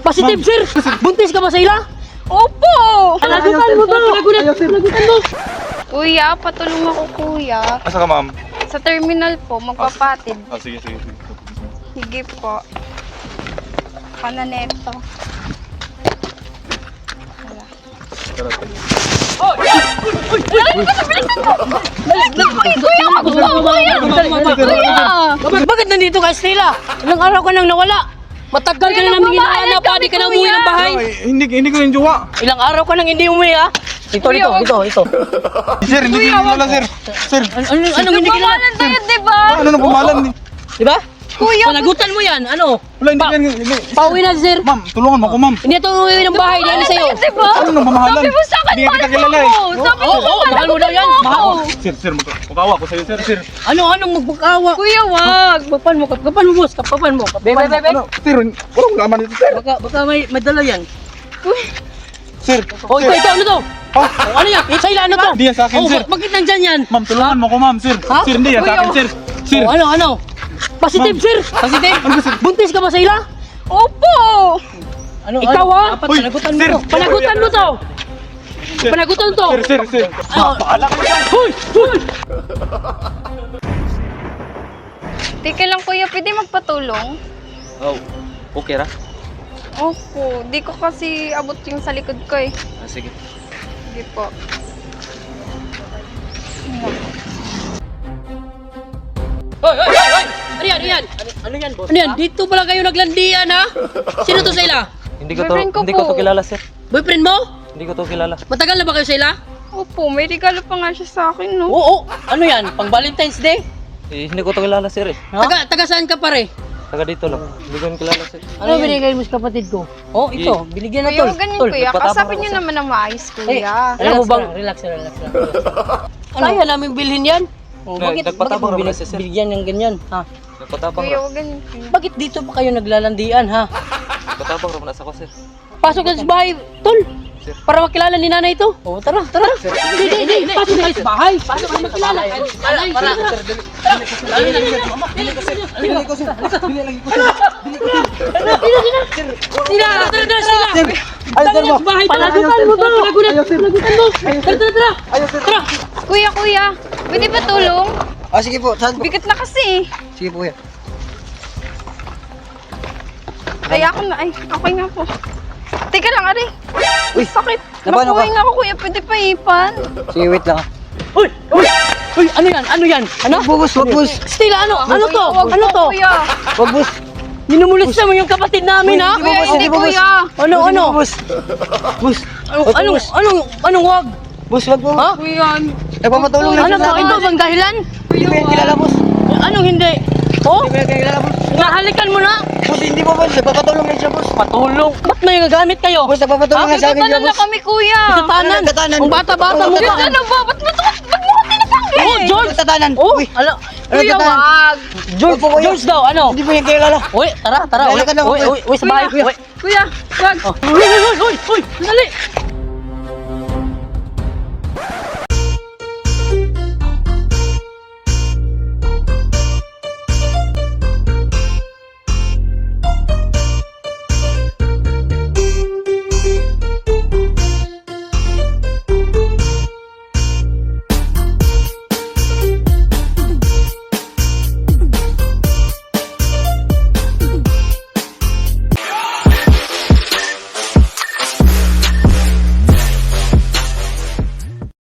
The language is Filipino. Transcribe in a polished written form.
Positive, sir! Buntis ka ba sa ila? Opo! Panagutan mo to! Panagutan mo! Kuya, patulong ako kuya. Asa ka, ma'am? Sa terminal po, magpapatid. Sige. Sige po. Kananeto. Bakit nandito ka, Stella? Ilang araw ka nang nawala? Matagal ka na namin hinahanap, di ka na umuwi ng bahay. Hindi ko yung jowa. Ilang araw ka nang hindi umuwi, ha? Ito. Sir, hindi ko yung wala, sir. Sir, Anong hindi kilala? Pumalan tayo, diba? ano na pumalan? Diba? Kuya, Panagutan mo yan, ano? Wala, hindi. Pauwi na, sir. Ma'am, tulungan mo ako, ma'am. Hindi ito umuwi ng bahay, di ano sa'yo. diba? Ano nang pamahalan? Sabi mo sa akin, Hindi kita mahal kilala mo eh. ako. Sabi mo sa akin, mahal mo daw yan. Mahal mo. Sir, magkawa ko sa'yo, sir. Anong magpakawa? Kuya, wag. Kapan mo, boss. Kapan mo. Bebe. Ano, sir, walang laman dito, sir. Baka may dala yan. Sir, Oh, ito, ano to? Ha? Oh, ano yan? Sa'yo, ano to? Hindi yan sa akin, sir. Bakit nandyan yan? Ma'am, tulungan mo ako, ma'am, sir. Ha? Sir, hindi yan sa akin, sir. Sir, Oh, ano? Positive, sir. Positive. Buntis ka ba sa ila? Opo! Ikaw, ha? Uy, Panagutan mo sir. to. Panagutan mo to. Sir. Panagutan to. Sir. Ano? Hoy! Teka lang kuya, pwede magpatulong? Oh, okay ra? Opo, di ko kasi abot yung sa likod ko eh. Sige. Sige po. Hoy! Ano yan? Ano yan? Dito pala kayo naglandian, ha? Sino to sa ila? Boyfriend ko Hindi ko po. to kilala, sir. Boyfriend mo? Hindi ko to kilala. Matagal na ba kayo sa ila? Opo, may regalo pa nga siya sa akin, no? Oo. Ano yan? Pang Valentine's Day? Hindi ko to kilala, sir eh. Taga saan ka pare? Taga dito lang. Hindi ko kilala, sir. Ano binigay mo sa kapatid ko? Oh, ito. Binigyan na Kuya, tol. huwag ganyan Tol. kuya. nagpatapang Kasabi ako niyo sa- naman ng maayos, kuya. Alam mo bang? Relax lang. Kaya namin bilhin yan. Oh, bakit Nagpatapang mo naman siya, sir. binigyan ng ganyan? Ha? Nagpatapang Kuya, ra. huwag ganyan, kuya. Bakit dito pa kayo naglalandian, ha? Nagpatapang ra man ako, sir. Pasok ka sa bahay, tol. Sir. Para makilala ni nanay ito. Oh, tara. Hindi. Pasok ka sa bahay. Pasok ka makilala. Nanay, tara. Panagutan mo to. Panagutan mo. Tara. Kuya, pwede ba tulong? Sige po, saan po? Bigat na kasi. Sige po yan. Kaya ako na, okay nga po. Teka lang, Ari. Uy, Sakit. laban Makuha ako. nga ako, kuya. Pwede pa ipan. Sige, wait lang. Uy, ano yan? Ano? Wag bus. Stella, ano to? Wag Ano po, to? kuya. Wag bus. Minumulista mo yung kapatid namin, ha? Kuya, hindi, kuya. Ano? Bus. Bus. Anong wag? Bus, wag po. Ha? Kuya, Nagpapatulong lang Ano siya to? sa Ito akin. bang dahilan? Hindi mo yan kilala, bus. Anong hindi? Oh? Hindi mo yan kilala, bus. Nahalikan mo na? Bus, hindi po, bus. Nagpapatulong lang siya, bus. Patulong? Ba't may gagamit kayo? Bus, nagpapatulong lang sa akin siya, nagtatanan na bus. kami, kuya. Tatanan? Tatanan. Ang bata-bata mo pa. Ano ba? Ba't mo ko tinatanggi? Oh, George! Tatanan. Oh, Uy, ano? Kuya, tatanan? wag. George, Opo, kuya. George daw, ano? Hindi mo yan kilala. Uy, tara. Lalakad na ako, kuya. Uy, sa bahay. Kuya. Uy, Kuya, wag. Uy, dali!